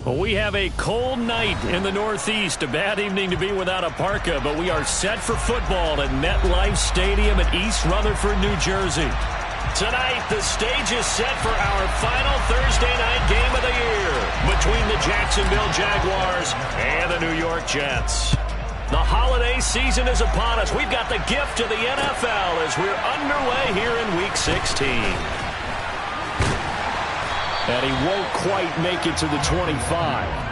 Well, we have a cold night in the Northeast. A bad evening to be without a parka, but we are set for football at MetLife Stadium in East Rutherford, New Jersey. Tonight, the stage is set for our final Thursday night game of the year between the Jacksonville Jaguars and the New York Jets. The holiday season is upon us. We've got the gift of the NFL as we're underway here in Week 16. And he won't quite make it to the 25.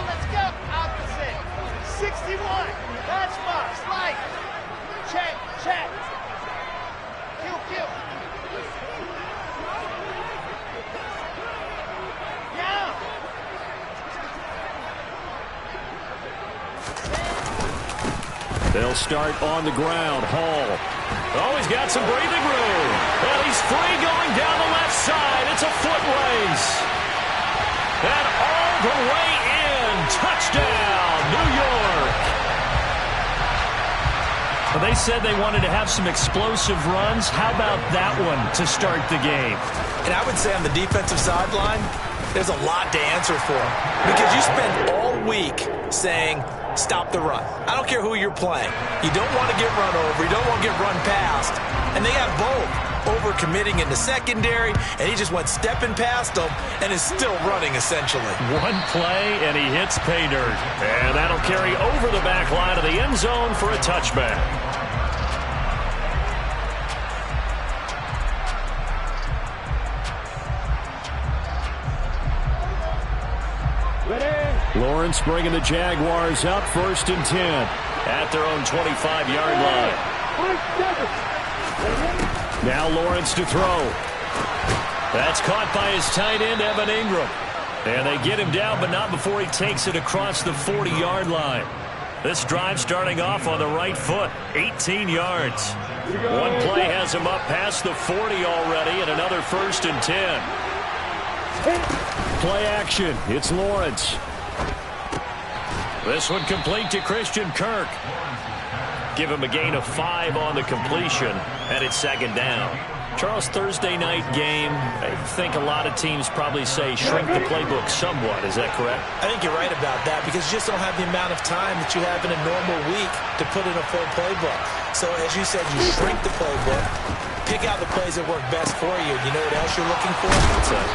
Let's go. Opposite. 61. That's my slide. Check. Kill. Yeah. They'll start on the ground. Hall. Oh, he's got some breathing room. And he's free going down the left side. It's a foot race. And all the way in. Touchdown, New York. Well, they said they wanted to have some explosive runs. How about that one to start the game? And I would say on the defensive sideline, there's a lot to answer for. Because you spend all week saying, stop the run. I don't care who you're playing. You don't want to get run over. You don't want to get run past. And they have both. Over-committing in the secondary, and he just went stepping past them and is still running, essentially. One play, and he hits pay dirt. And that'll carry over the back line of the end zone for a touchback. Lawrence bringing the Jaguars up 1st and 10 at their own 25-yard line. Now Lawrence to throw. That's caught by his tight end, Evan Ingram. And they get him down, but not before he takes it across the 40-yard line. This drive starting off on the right foot, 18 yards. One play has him up past the 40 already, and another 1st and 10. Play action. It's Lawrence. This one complete to Christian Kirk. Give him a gain of 5 on the completion, and it's 2nd down. Charles, Thursday night game, I think a lot of teams probably say shrink the playbook somewhat. Is that correct? I think you're right about that because you just don't have the amount of time that you have in a normal week to put in a full playbook. So, as you said, you shrink the playbook, pick out the plays that work best for you. You know what else you're looking for?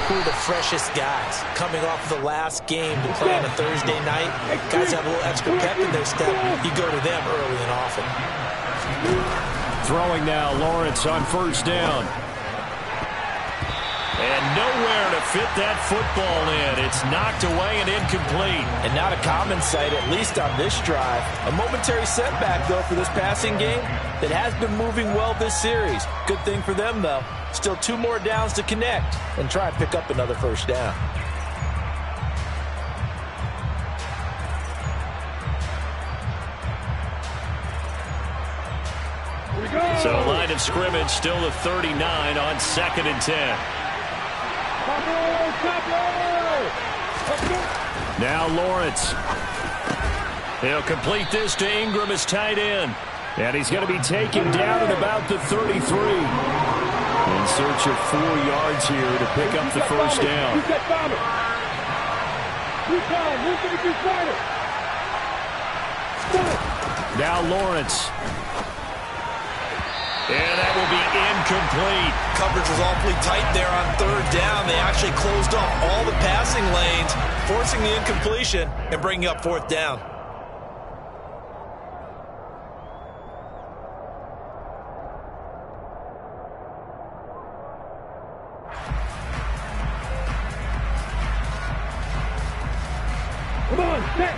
Who are the freshest guys coming off of the last game to play on a Thursday night? Guys have a little extra pep in their step. You go to them early and often. Throwing now, Lawrence on 1st down. And nowhere to fit that football in. It's knocked away and incomplete. And not a common sight, at least on this drive. A momentary setback, though, for this passing game that has been moving well this series. Good thing for them, though. Still 2 more downs to connect and try and pick up another 1st down. So line of scrimmage still the 39 on 2nd and 10. Now Lawrence. He'll complete this to Ingram as tight end. And he's going to be taken down at about the 33. In search of 4 yards here to pick up the 1st down. Now Lawrence. And that will be incomplete. Coverage was awfully tight there on 3rd down. They actually closed off all the passing lanes, forcing the incompletion and bringing up 4th down. Come on, set.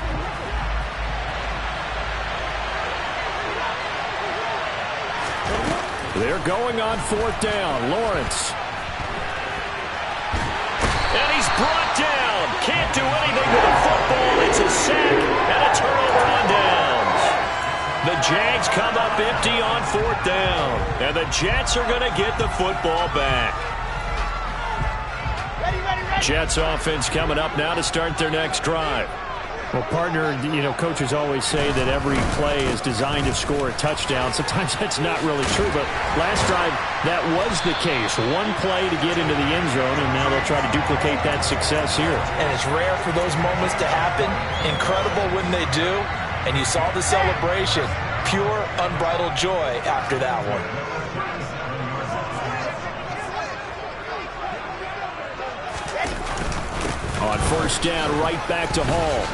They're going on 4th down. Lawrence. And he's brought down. Can't do anything with the football. It's a sack and a turnover on downs. The the Jags come up empty on 4th down. And the Jets are going to get the football back. Jets offense coming up now to start their next drive. Well, partner, coaches always say that every play is designed to score a touchdown. Sometimes that's not really true, but last drive, that was the case. One play to get into the end zone, and now they'll try to duplicate that success here. And it's rare for those moments to happen. Incredible when they do. And you saw the celebration. Pure, unbridled joy after that one. On 1st down, right back to Hall.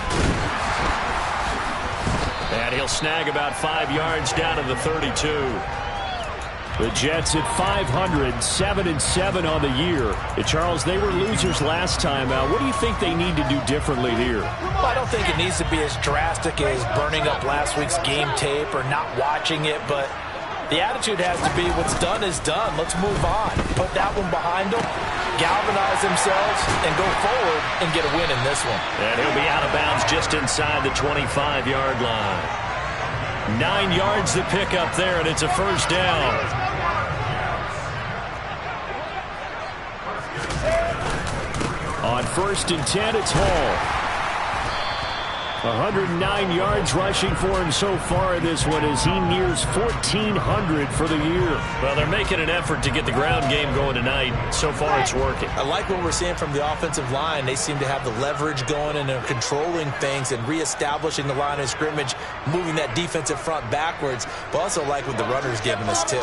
And he'll snag about 5 yards down to the 32. The Jets at 500, 7-7 on the year. Charles, they were losers last time out. What do you think they need to do differently here? Well, I don't think it needs to be as drastic as burning up last week's game tape or not watching it, but the attitude has to be what's done is done. Let's move on. Put that one behind them, galvanize themselves, and go forward and get a win in this one. And he'll be out of bounds just inside the 25-yard line. 9 yards to pick up there, and it's a 1st down. On 1st and 10, it's Hall. 109 yards rushing for him so far in this one as he nears 1,400 for the year. Well, they're making an effort to get the ground game going tonight. So far, it's working. I like what we're seeing from the offensive line. They seem to have the leverage going and they're controlling things and reestablishing the line of scrimmage, moving that defensive front backwards, but also like what the runner's giving us, too.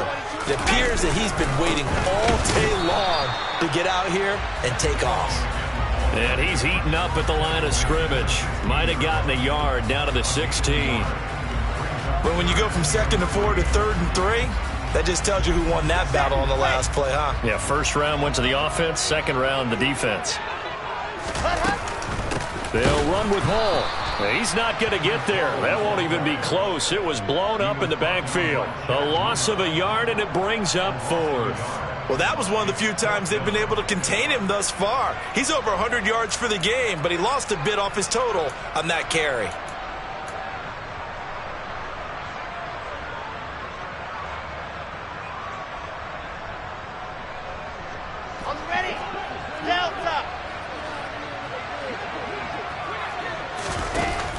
It appears that he's been waiting all day long to get out here and take off. And he's heating up at the line of scrimmage. Might have gotten a yard down to the 16. But when you go from 2nd and 4 to 3rd and 3, that just tells you who won that battle on the last play, huh? Yeah, 1st round went to the offense, 2nd round the defense. They'll run with Hall. He's not going to get there. That won't even be close. It was blown up in the backfield. A loss of a yard, and it brings up 4th. Well, that was one of the few times they've been able to contain him thus far. He's over 100 yards for the game, but he lost a bit off his total on that carry. On the ready. Delta.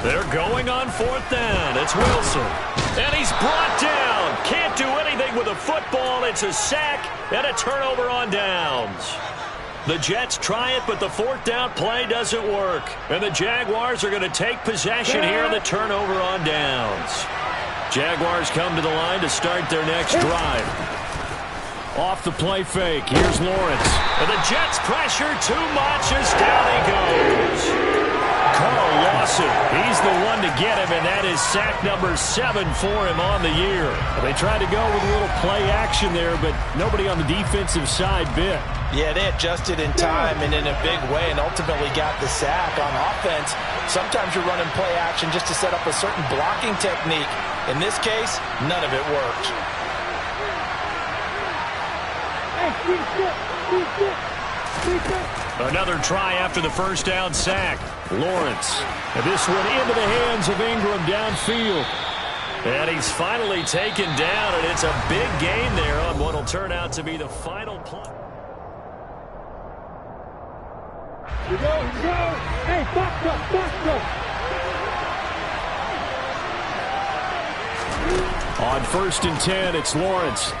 They're going on 4th down. It's Wilson. And he's brought down. Can't do anything with a football. It's a sack and a turnover on downs. The Jets try it, but the 4th down play doesn't work. And the Jaguars are going to take possession here in the turnover on downs. Jaguars come to the line to start their next drive. Off the play fake. Here's Lawrence. And the Jets pressure too much as down he goes. Carl Lawson, he's the one to get him, and that is sack number 7 for him on the year. They tried to go with a little play action there, but nobody on the defensive side bit. Yeah, they adjusted in time and in a big way and ultimately got the sack. On offense, sometimes you're running play action just to set up a certain blocking technique. In this case, none of it worked. Another try after the 1st down sack. Lawrence. And this one into the hands of Ingram downfield. And he's finally taken down, and it's a big gain there on what will turn out to be the final play. You go. Hey, box up. On 1st and 10, it's Lawrence.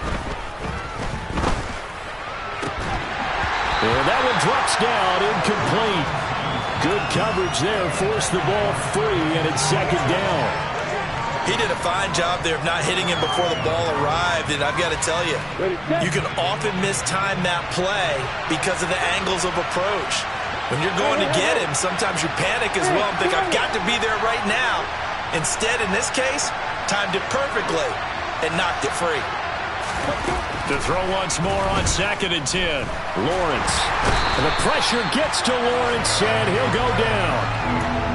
And that one drops down, incomplete. Good coverage there, forced the ball free, and it's 2nd down. He did a fine job there of not hitting him before the ball arrived, and I've got to tell you, you can often mistime that play because of the angles of approach. When you're going to get him, sometimes you panic as well and think, I've got to be there right now. Instead, in this case, timed it perfectly and knocked it free. To throw once more on 2nd and 10. Lawrence. And the pressure gets to Lawrence, and he'll go down.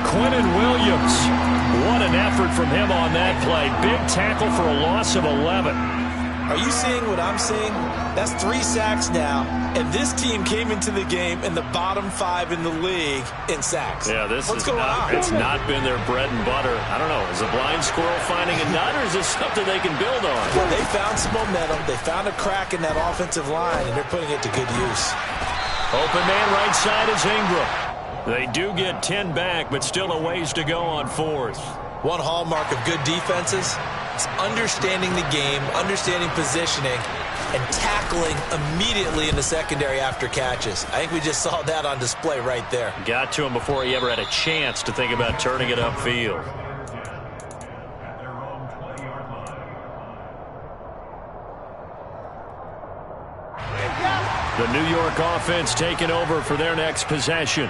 Quentin Williams. What an effort from him on that play. Big tackle for a loss of 11. Are you seeing what I'm seeing? That's 3 sacks now, and this team came into the game in the bottom 5 in the league in sacks. Yeah, What's going on? It's not been their bread and butter. I don't know. Is a blind squirrel finding a nut, or is this something they can build on? Well, they found some momentum. They found a crack in that offensive line, and they're putting it to good use. Open man right side is Ingram. They do get 10 back, but still a ways to go on 4th. One hallmark of good defenses is understanding the game, understanding positioning, and tackling immediately in the secondary after catches. I think we just saw that on display right there. Got to him before he ever had a chance to think about turning it upfield. The New York offense taking over for their next possession.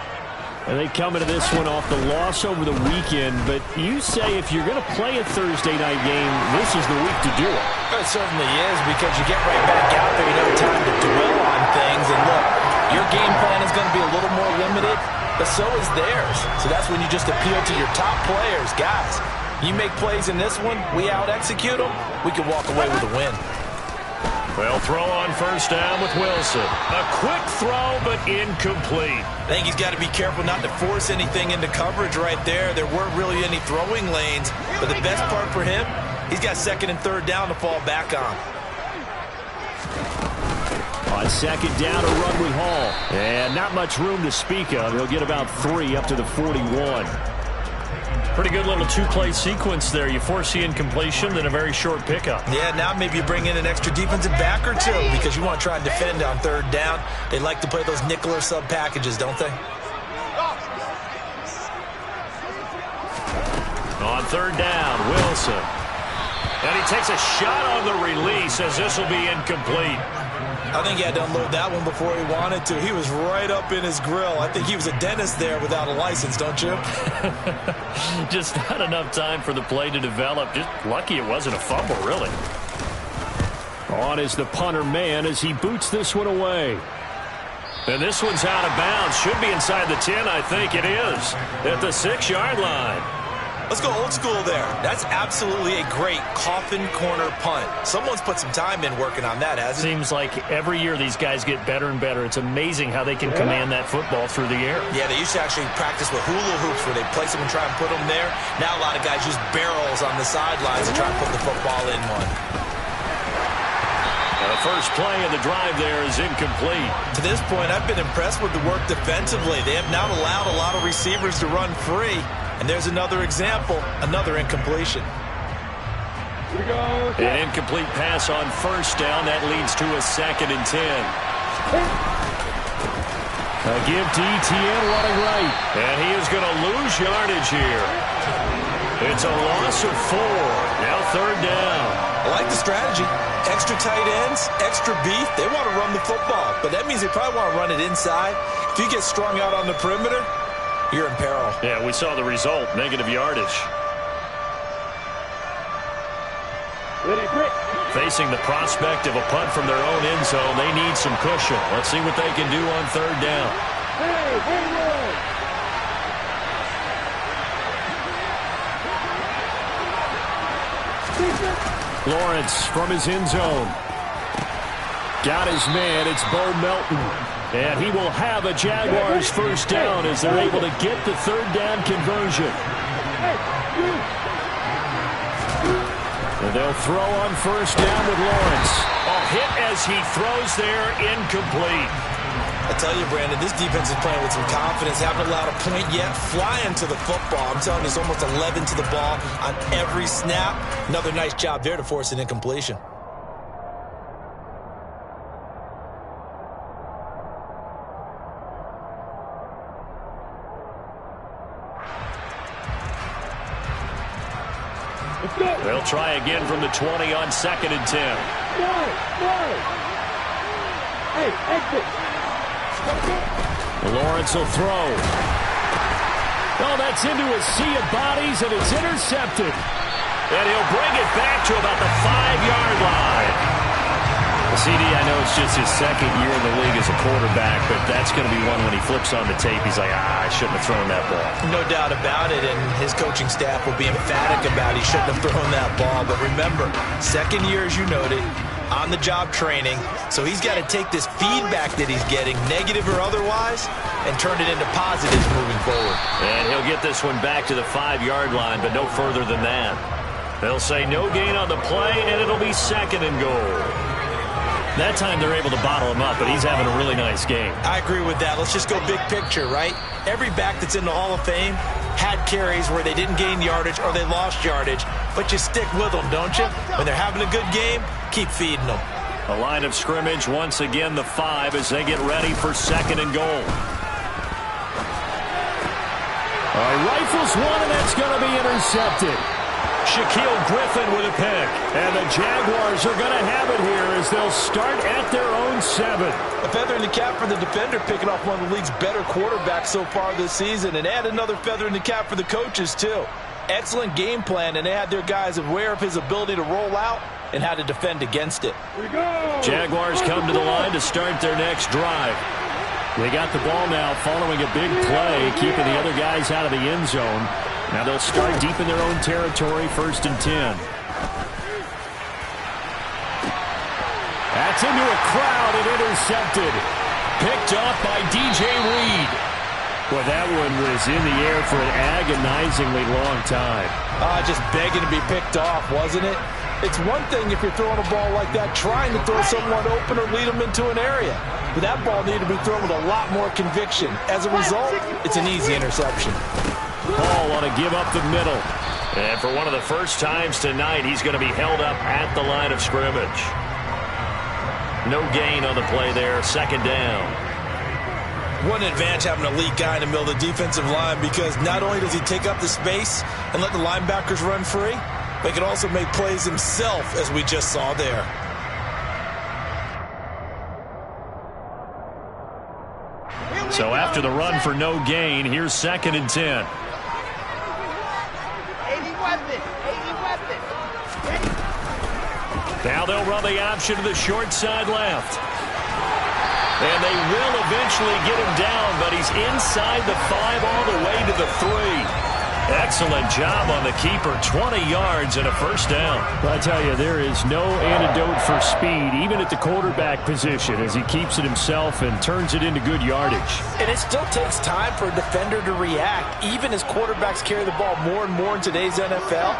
And they come into this one off the loss over the weekend, but you say if you're going to play a Thursday night game, this is the week to do it. It certainly is, because you get right back out there, you have time to dwell on things. And look, your game plan is going to be a little more limited, but so is theirs. So that's when you just appeal to your top players. Guys, you make plays in this one, we out-execute them, we can walk away with a win. Well, throw on first down with Wilson. A quick throw, but incomplete. I think he's got to be careful not to force anything into coverage right there. There weren't really any throwing lanes, but the best part for him, he's got 2nd and 3rd down to fall back on. On 2nd down, a run with Hall. And not much room to speak of. He'll get about 3 up to the 41. Pretty good little 2-play sequence there. You force the incompletion, then a very short pickup. Yeah, now maybe you bring in an extra defensive back or 2 because you want to try and defend on 3rd down. They like to play those nickel or sub packages, don't they? On 3rd down, Wilson. And he takes a shot on the release as this will be incomplete. I think he had to unload that one before he wanted to. He was right up in his grill. I think he was a dentist there without a license, don't you? Just not enough time for the play to develop. Just lucky it wasn't a fumble, really. On is the punter man as he boots this one away. And this one's out of bounds. Should be inside the 10, I think it is. At the 6-yard line. Let's go old school there. That's absolutely a great coffin corner punt. Someone's put some time in working on that, hasn't it? Seems like every year these guys get better and better. It's amazing how they can command that football through the air. Yeah, they used to actually practice with hula hoops where they place them and try and put them there. Now a lot of guys use barrels on the sidelines to try and put the football in one. The first play of the drive there is incomplete. To this point, I've been impressed with the work defensively. They have not allowed a lot of receivers to run free. And there's another example, another incompletion. An incomplete pass on first down. That leads to a 2nd and 10. A give to ETN running right. And he is going to lose yardage here. It's a loss of 4. Now 3rd down. I like the strategy. Extra tight ends, extra beef. They want to run the football, but that means they probably want to run it inside. If you get strung out on the perimeter, you're in peril. Yeah, we saw the result, negative yardage. Facing the prospect of a punt from their own end zone, they need some cushion. Let's see what they can do on 3rd down. Lawrence from his end zone. Got his man. It's Bo Melton. And he will have a Jaguars first down as they're able to get the 3rd down conversion. And they'll throw on first down with Lawrence. A hit as he throws there, incomplete. I tell you, Brandon, this defense is playing with some confidence. Haven't allowed a point yet. Flying to the football. I'm telling you, it's almost 11 to the ball on every snap. Another nice job there to force an incompletion. They'll try again from the 20 on 2nd and 10. Hey, exit. Lawrence will throw. Oh, that's into a sea of bodies, and it's intercepted. And he'll bring it back to about the 5-yard line. CD, I know it's just his 2nd year in the league as a quarterback, but that's going to be one when he flips on the tape. He's like, I shouldn't have thrown that ball. No doubt about it, and his coaching staff will be emphatic about he shouldn't have thrown that ball. But remember, 2nd year, as you noted, on-the-job training. So he's got to take this feedback that he's getting, negative or otherwise, and turn it into positives moving forward. And he'll get this one back to the 5-yard line, but no further than that. They'll say no gain on the play, and it'll be 2nd and goal. That time they're able to bottle him up, but he's having a really nice game. I agree with that. Let's just go big picture, right? Every back that's in the Hall of Fame had carries where they didn't gain yardage or they lost yardage, but you stick with them, don't you? When they're having a good game, keep feeding them. A line of scrimmage, once again the 5 as they get ready for 2nd and goal. All right, rifles one, and that's going to be intercepted. Shaquille Griffin with a pick. And the Jaguars are going to have it here as they'll start at their own 7. A feather in the cap for the defender, picking off one of the league's better quarterbacks so far this season, and add another feather in the cap for the coaches, too. Excellent game plan, and they had their guys aware of his ability to roll out and how to defend against it. Jaguars come to the line to start their next drive. They got the ball now following a big play, keeping the other guys out of the end zone. Now they'll start deep in their own territory, 1st and 10. That's into a crowd and intercepted. Picked off by DJ Reed. Well, that one was in the air for an agonizingly long time. Just begging to be picked off, wasn't it? It's one thing if you're throwing a ball like that, trying to throw someone open or lead them into an area. But that ball needed to be thrown with a lot more conviction. As a result, it's an easy interception. Hall want to give up the middle. And for one of the first times tonight, he's going to be held up at the line of scrimmage. No gain on the play there, 2nd down. One advantage having a elite guy in the middle of the defensive line, because not only does he take up the space and let the linebackers run free, but he can also make plays himself, as we just saw there. So after the run for no gain, here's 2nd and 10. Now they'll run the option to the short side left. And they will eventually get him down, but he's inside the 5 all the way to the 3. Excellent job on the keeper. 20 yards and a 1st down. Well, I tell you, there is no antidote for speed, even at the quarterback position, as he keeps it himself and turns it into good yardage. And it still takes time for a defender to react. Even as quarterbacks carry the ball more and more in today's NFL,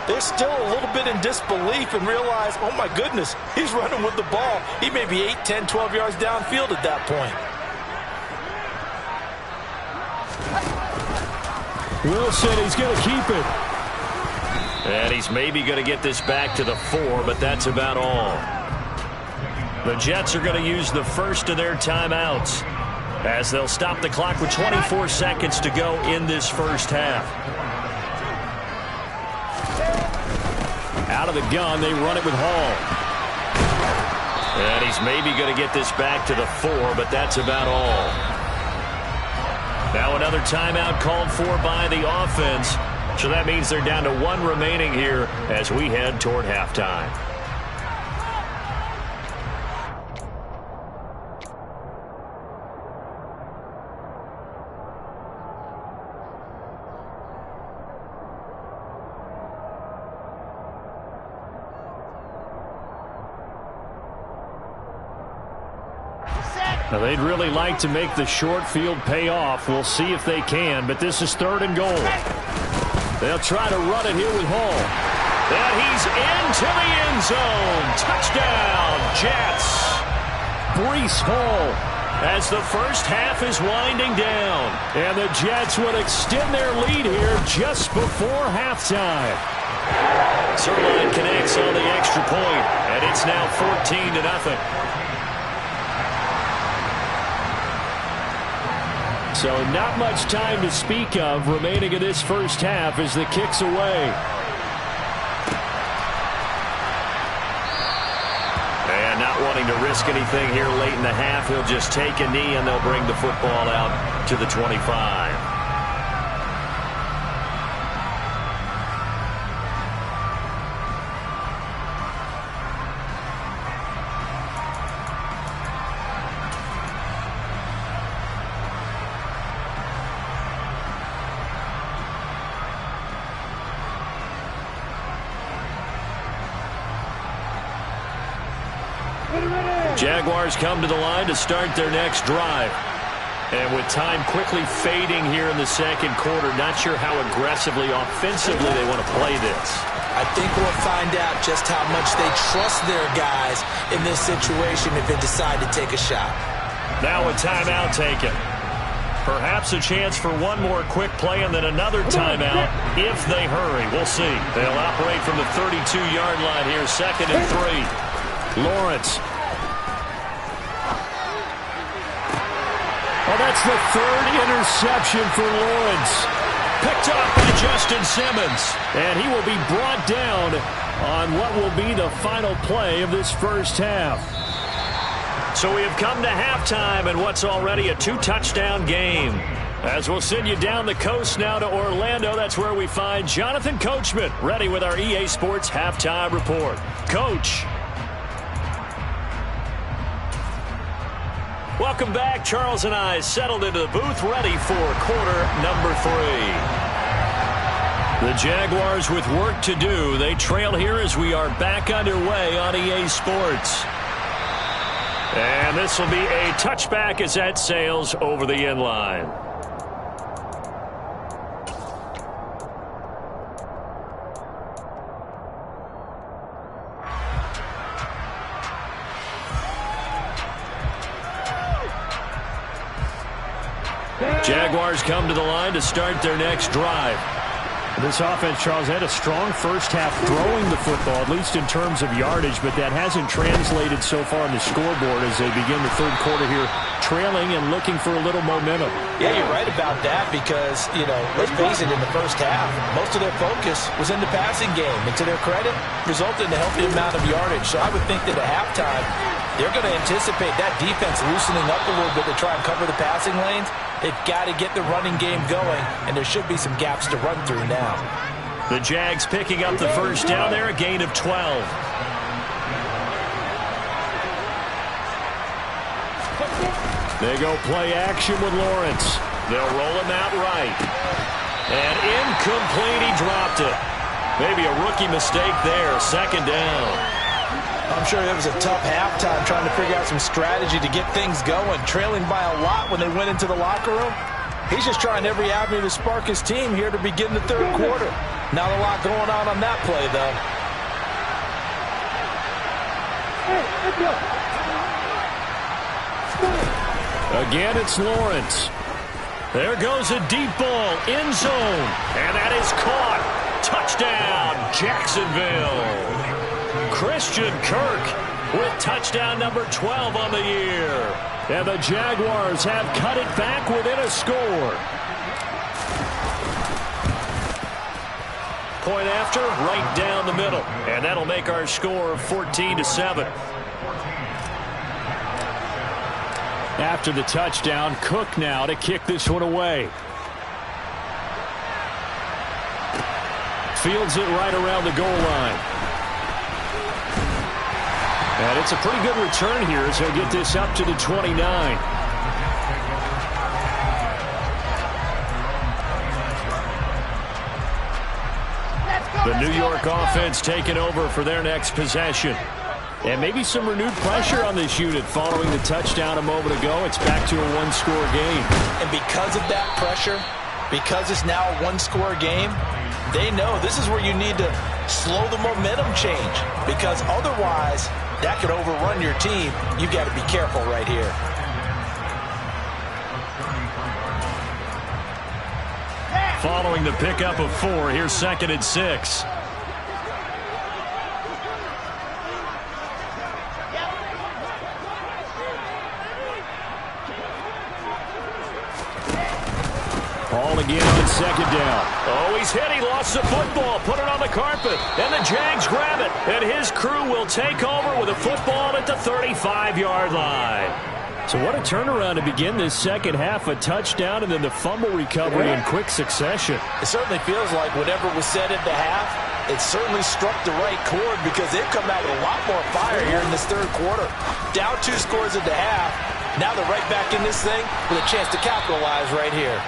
they're still a little bit in disbelief and realize, oh my goodness, he's running with the ball. He may be 8, 10, 12 yards downfield at that point. Wilson, he's going to keep it. And he's maybe going to get this back to the 4, but that's about all. The Jets are going to use the first of their timeouts as they'll stop the clock with 24 seconds to go in this first half. Out of the gun, they run it with Hall. And he's maybe going to get this back to the 4, but that's about all. Now another timeout called for by the offense. So that means they're down to 1 remaining here as we head toward halftime. Now, they'd really like to make the short field pay off. We'll see if they can, but this is 3rd and goal. They'll try to run it here with Hall. And he's into the end zone. Touchdown, Jets. Breece Hall. As the first half is winding down. And the Jets would extend their lead here just before halftime. Sirline connects on the extra point, and it's now 14-0. So not much time to speak of remaining in this first half as the kick's away. And not wanting to risk anything here late in the half, he'll just take a knee and they'll bring the football out to the 25. Jaguars come to the line to start their next drive. And with time quickly fading here in the second quarter, not sure how aggressively, offensively they want to play this. I think we'll find out just how much they trust their guys in this situation if they decide to take a shot. Now a timeout taken. Perhaps a chance for one more quick play and then another timeout if they hurry. We'll see. They'll operate from the 32-yard line here, 2nd and 3. Lawrence. Well, that's the 3rd interception for Lawrence. Picked up by Justin Simmons. And he will be brought down on what will be the final play of this first half. So we have come to halftime in what's already a 2-touchdown game. As we'll send you down the coast now to Orlando, that's where we find Jonathan Coachman ready with our EA Sports Halftime Report. Coach. Welcome back. Charles and I settled into the booth ready for quarter number 3. The Jaguars with work to do. They trail here as we are back underway on EA Sports. And this will be a touchback as that sails over the end line. Jaguars come to the line to start their next drive. This offense, Charles, had a strong first half throwing the football, at least in terms of yardage, but that hasn't translated so far on the scoreboard as they begin the third quarter here, trailing and looking for a little momentum. Yeah, you're right about that because, let's face it, in the first half, most of their focus was in the passing game. And to their credit, resulted in a healthy amount of yardage. So I would think that at halftime, they're going to anticipate that defense loosening up a little bit to try and cover the passing lanes. They've got to get the running game going, and there should be some gaps to run through now. The Jags picking up the first down there, a gain of 12. They go play action with Lawrence. They'll roll him out right. And incomplete, he dropped it. Maybe a rookie mistake there, 2nd down. I'm sure it was a tough halftime trying to figure out some strategy to get things going. Trailing by a lot when they went into the locker room. He's just trying every avenue to spark his team here to begin the third quarter. Not a lot going on that play, though. Again, it's Lawrence. There goes a deep ball, end zone. And that is caught. Touchdown, Jacksonville. Christian Kirk with touchdown number 12 on the year. And the Jaguars have cut it back within a score. Point after, right down the middle. And that'll make our score 14-7. After the touchdown, Cook now to kick this one away. Fields it right around the goal line. And it's a pretty good return here as he'll get this up to the 29. The New York offense taking over for their next possession. And maybe some renewed pressure on this unit following the touchdown a moment ago. It's back to a one-score game. And because of that pressure, because it's now a one-score game, they know this is where you need to slow the momentum change. Because otherwise, that could overrun your team. You've got to be careful right here. Following the pickup of 4, here's 2nd and 6. Ball again on 2nd down. Oh, he's hit. He lost the football. Put it on the carpet. And the Jags grab it. And his crew will take over with a football at the 35-yard line. So what a turnaround to begin this second half. A touchdown and then the fumble recovery in quick succession. It certainly feels like whatever was said at the half, it certainly struck the right chord because they've come out with a lot more fire here in this third quarter. Down 2 scores at the half. Now they're right back in this thing with a chance to capitalize right here.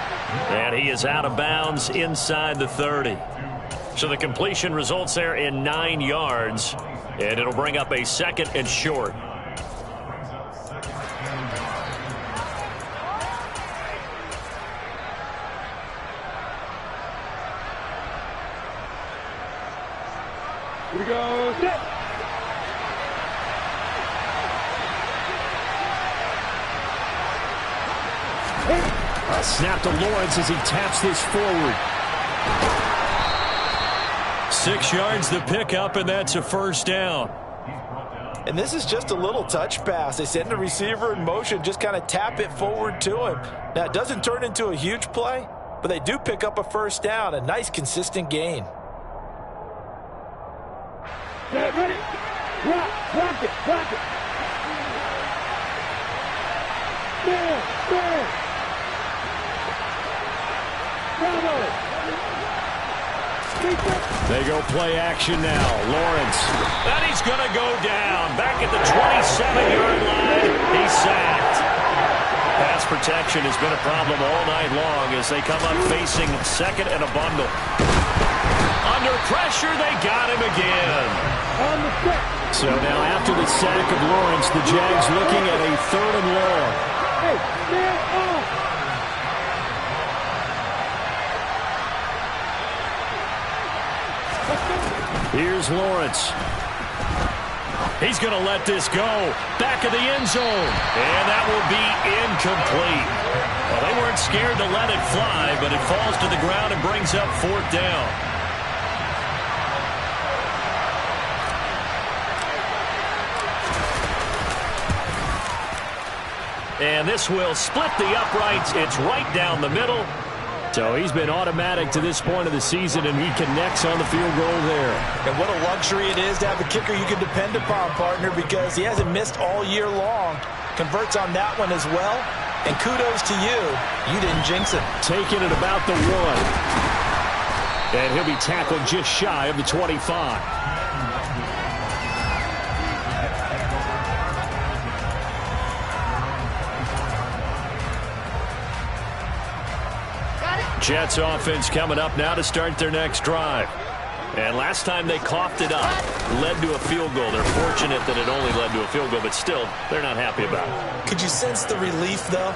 And he is out of bounds inside the 30. So the completion results there in 9 yards. And it'll bring up a 2nd and short. Here we go. Set. A snap to Lawrence as he taps this forward. 6 yards the pickup, and that's a first down. And this is just a little touch pass. They send the receiver in motion, just kind of tap it forward to him. Now, it doesn't turn into a huge play, but they do pick up a first down, a nice, consistent gain. Get ready. Rock it. Stand. Bravo. They go play action now. Lawrence. And he's going to go down. Back at the 27-yard line. He's sacked. Pass protection has been a problem all night long as they come up facing second and a bundle. Under pressure, they got him again. So now after the sack of Lawrence, the Jags looking at a 3rd and long. Hey, stand off. Here's Lawrence. He's going to let this go. Back of the end zone. And that will be incomplete. Well, they weren't scared to let it fly, but it falls to the ground and brings up 4th down. And this will split the uprights. It's right down the middle. So he's been automatic to this point of the season, and he connects on the field goal there. And what a luxury it is to have a kicker you can depend upon, partner, because he hasn't missed all year long. Converts on that one as well. And kudos to you. You didn't jinx it. Taking it about the 1. And he'll be tackled just shy of the 25. Jets offense coming up now to start their next drive. And last time they coughed it up, led to a field goal. They're fortunate that it only led to a field goal, but still, they're not happy about it. Could you sense the relief, though,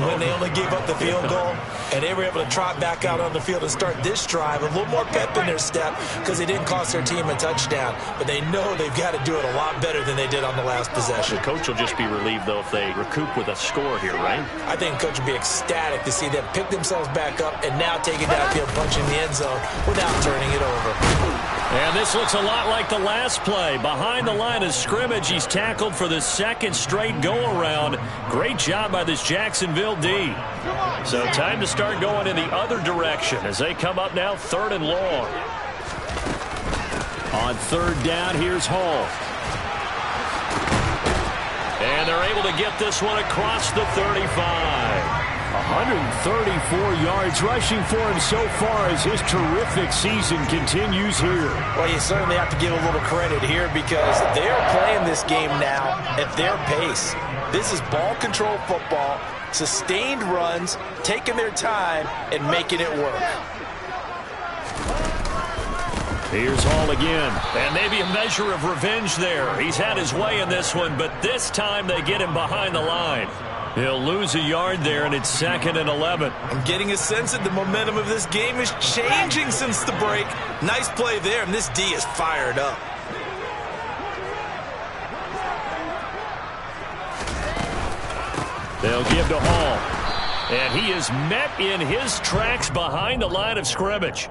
when they only gave up the field goal and they were able to trot back out on the field and start this drive? A little more pep in their step because they didn't cost their team a touchdown, but they know they've got to do it a lot better than they did on the last possession. The coach will just be relieved, though, if they recoup with a score here, right? I think the coach will be ecstatic to see them pick themselves back up and now take it downfield, punching the end zone without turning it over. And this looks a lot like the last play. Behind the line of scrimmage, he's tackled for the 2nd straight go-around. Great job by this Jacksonville D. So time to start going in the other direction as they come up now 3rd and long. On 3rd down, here's Hall. And they're able to get this one across the 35. 134 yards rushing for him so far as his terrific season continues here. Well, you certainly have to give a little credit here because they're playing this game now at their pace. This is ball control football, sustained runs, taking their time, and making it work. Here's Hall again. And maybe a measure of revenge there. He's had his way in this one, but this time they get him behind the line. He'll lose a yard there, and it's 2nd and 11. I'm getting a sense that the momentum of this game is changing since the break. Nice play there, and this D is fired up. They'll give to Hall. And he is met in his tracks behind the line of scrimmage.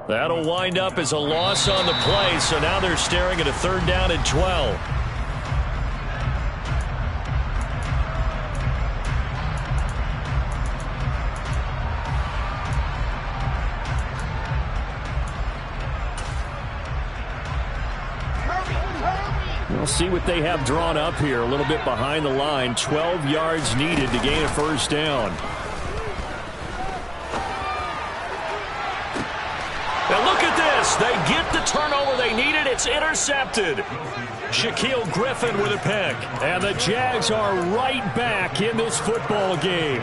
That'll wind up as a loss on the play, so now they're staring at a 3rd down and 12. We'll see what they have drawn up here. A little bit behind the line. 12 yards needed to gain a 1st down. Now look at this. They get the turnover they needed. It's intercepted. Shaquille Griffin with a pick. And the Jags are right back in this football game.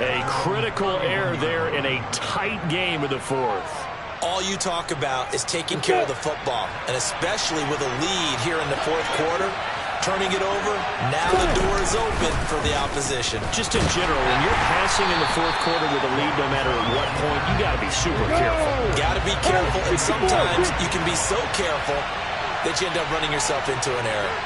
A critical error there in a tight game of the 4th. All you talk about is taking care of the football, and especially with a lead here in the 4th quarter, turning it over. Now the door is open for the opposition. Just in general, when you're passing in the fourth quarter with a lead, no matter at what point, you got to be super careful. Got to be careful, and sometimes you can be so careful that you end up running yourself into an error.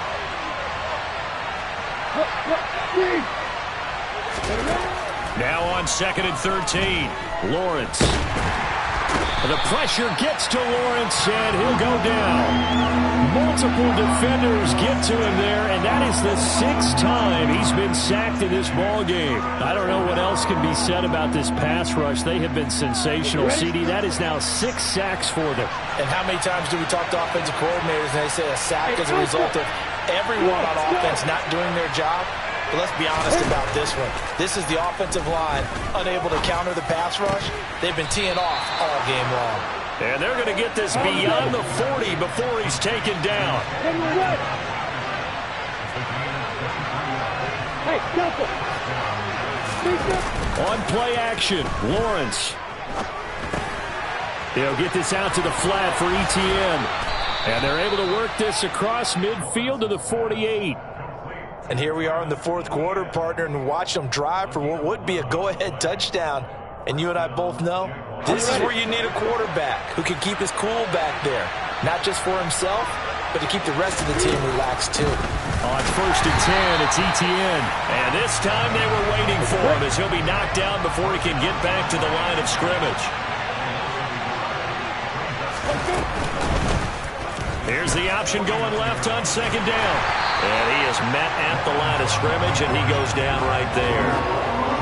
Now on 2nd and 13, Lawrence. The pressure gets to Lawrence, and he'll go down. Multiple defenders get to him there, and that is the 6th time he's been sacked in this ball game. I don't know what else can be said about this pass rush. They have been sensational, CD. That is now 6 sacks for them. And how many times do we talk to offensive coordinators and they say a sack is a result of everyone on offense not doing their job? But let's be honest about this one. This is the offensive line unable to counter the pass rush. They've been teeing off all game long. And they're going to get this beyond the 40 before he's taken down. On play action, Lawrence. He'll get this out to the flat for ETN. And they're able to work this across midfield to the 48. And here we are in the fourth quarter, partner, and watch them drive for what would be a go-ahead touchdown. And you and I both know this is where you need a quarterback who can keep his cool back there. Not just for himself, but to keep the rest of the team relaxed too. On 1st and 10, it's ETN. And this time they were waiting for him as he'll be knocked down before he can get back to the line of scrimmage. Here's the option going left on 2nd down. And he is met at the line of scrimmage, and he goes down right there.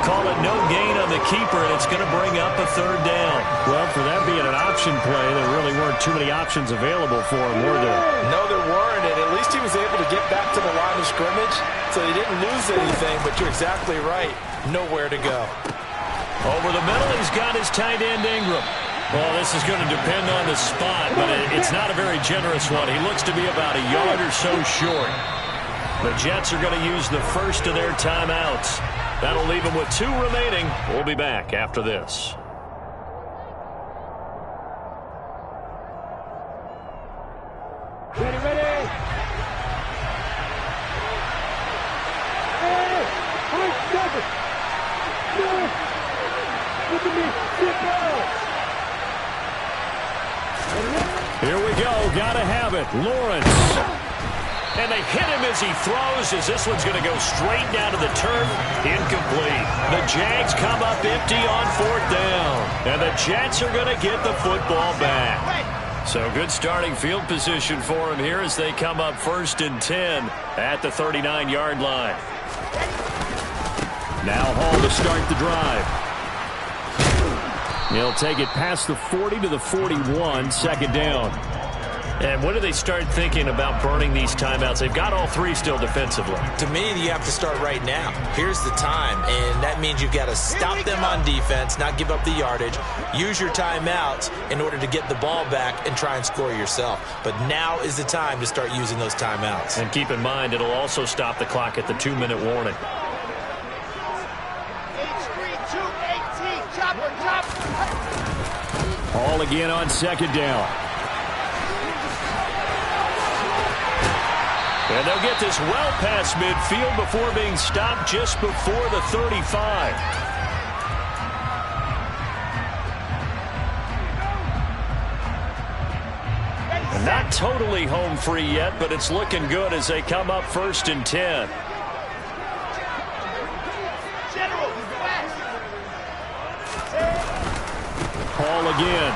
Call it no gain on the keeper, and it's going to bring up a 3rd down. Well, for that being an option play, there really weren't too many options available for him, were there? No, there weren't, and at least he was able to get back to the line of scrimmage, so he didn't lose anything, but you're exactly right. Nowhere to go. Over the middle, he's got his tight end Ingram. Well, this is going to depend on the spot, but it's not a very generous one. He looks to be about a yard or so short. The Jets are going to use the first of their timeouts. That'll leave them with 2 remaining. We'll be back after this. Ready, ready. Hey, 5 seconds. Look at me. Sit down. Here we go. Got to have it. Lawrence. And they hit him as he throws, as this one's going to go straight down to the turf. Incomplete. The Jags come up empty on 4th down. And the Jets are going to get the football back. So good starting field position for him here as they come up 1st and 10 at the 39-yard line. Now Hall to start the drive. He'll take it past the 40 to the 41, 2nd down. And when do they start thinking about burning these timeouts? They've got all 3 still defensively. To me, you have to start right now. Here's the time, and that means you've got to stop them on defense, not give up the yardage, use your timeouts in order to get the ball back and try and score yourself. But now is the time to start using those timeouts. And keep in mind, it'll also stop the clock at the 2-minute warning. Hall again on 2nd down. And they'll get this well past midfield before being stopped just before the 35. And not totally home free yet, but it's looking good as they come up 1st and 10. Hall again.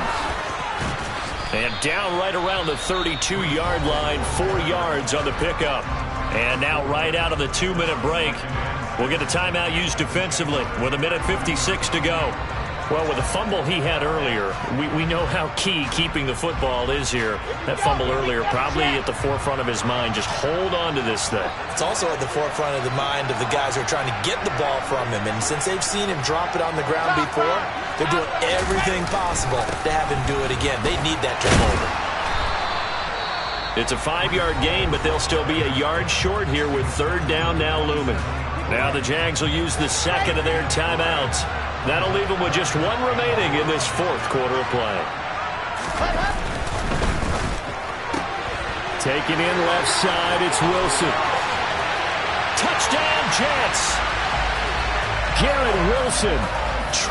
And down right around the 32-yard line, 4 yards on the pickup. And now right out of the 2-minute break, we'll get a timeout used defensively with 1:56 to go. Well, with the fumble he had earlier, we know how key keeping the football is here. That fumble earlier probably at the forefront of his mind. Just hold on to this thing. It's also at the forefront of the mind of the guys who are trying to get the ball from him. And since they've seen him drop it on the ground before, they're doing everything possible to have him do it again. They need that turnover. It's a 5-yard gain, but they'll still be a yard short here with 3rd down now looming. Now the Jags will use the 2nd of their timeouts. That'll leave them with just 1 remaining in this 4th quarter of play. Taking in left side, it's Wilson. Touchdown, Jets. Garrett Wilson,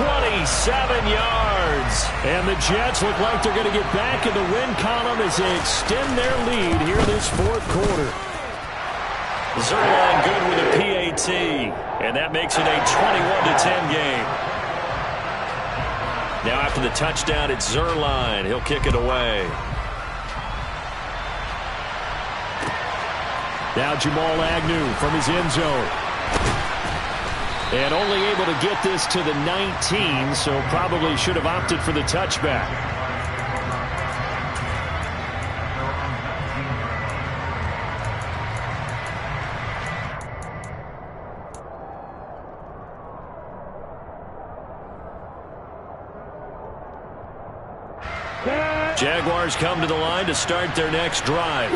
27 yards. And the Jets look like they're going to get back in the win column as they extend their lead here this fourth quarter. Zerline good with a PAT. And that makes it a 21-10 game. Now after the touchdown, it's Zerline. He'll kick it away. Now Jamal Agnew from his end zone. And only able to get this to the 19, so probably should have opted for the touchback. Jaguars come to the line to start their next drive.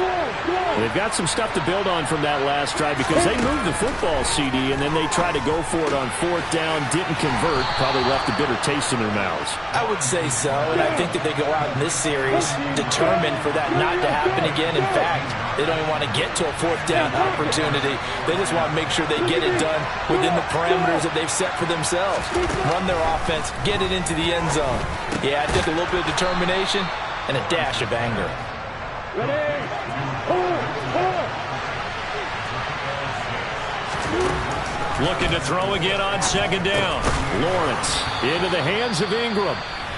They've got some stuff to build on from that last drive because they moved the football, CD, and then they tried to go for it on fourth down, didn't convert, probably left a bitter taste in their mouths. I would say so, and I think that they go out in this series determined for that not to happen again. In fact, they don't even want to get to a fourth down opportunity. They just want to make sure they get it done within the parameters that they've set for themselves. Run their offense, get it into the end zone. Yeah, I think a little bit of determination and a dash of anger. Ready? Looking to throw again on second down. Lawrence into the hands of Ingram.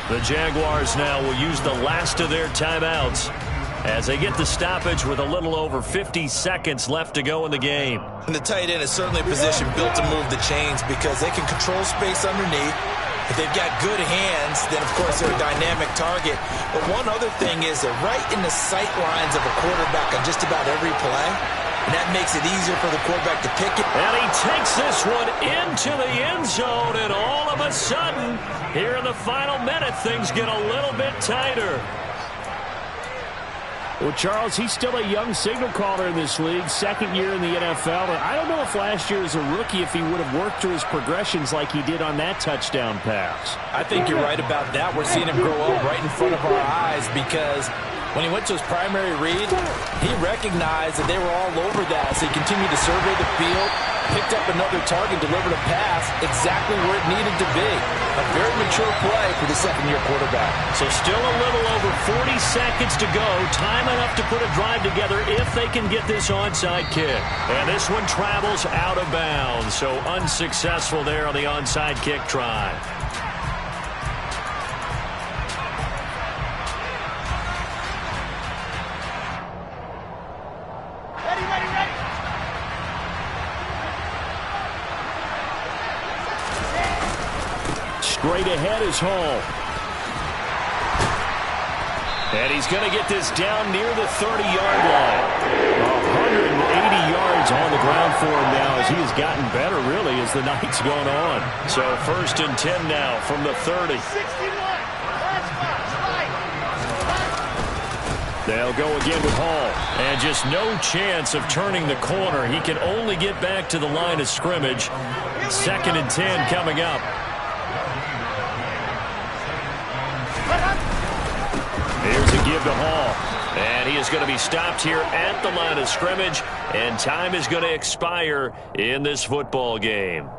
The Jaguars now will use the last of their timeouts as they get the stoppage with a little over 50 seconds left to go in the game. And the tight end is certainly a position built to move the chains because they can control space underneath. If they've got good hands, then, of course, they're a dynamic target. But one other thing is they're right in the sight lines of a quarterback on just about every play. And that makes it easier for the quarterback to pick it. And he takes this one into the end zone, and all of a sudden, here in the final minute, things get a little bit tighter. Well, Charles, he's still a young signal caller in this league, second year in the NFL. And I don't know if last year as a rookie if he would have worked through his progressions like he did on that touchdown pass. I think you're right about that. We're seeing him grow up right in front of our eyes because when he went to his primary read, he recognized that they were all over that. So he continued to survey the field, picked up another target, delivered a pass exactly where it needed to be. A very mature play for the second-year quarterback. So still a little over 40 seconds to go. Time enough to put a drive together if they can get this onside kick. And this one travels out of bounds. So unsuccessful there on the onside kick try. Straight ahead is Hall. And he's going to get this down near the 30-yard line. 180 yards on the ground for him now as he has gotten better, really, as the night's gone on. So 1st and 10 now from the 30. They'll go again with Hall. And just no chance of turning the corner. He can only get back to the line of scrimmage. 2nd and 10 coming up. Here's a give to Hall. And he is going to be stopped here at the line of scrimmage. And time is going to expire in this football game.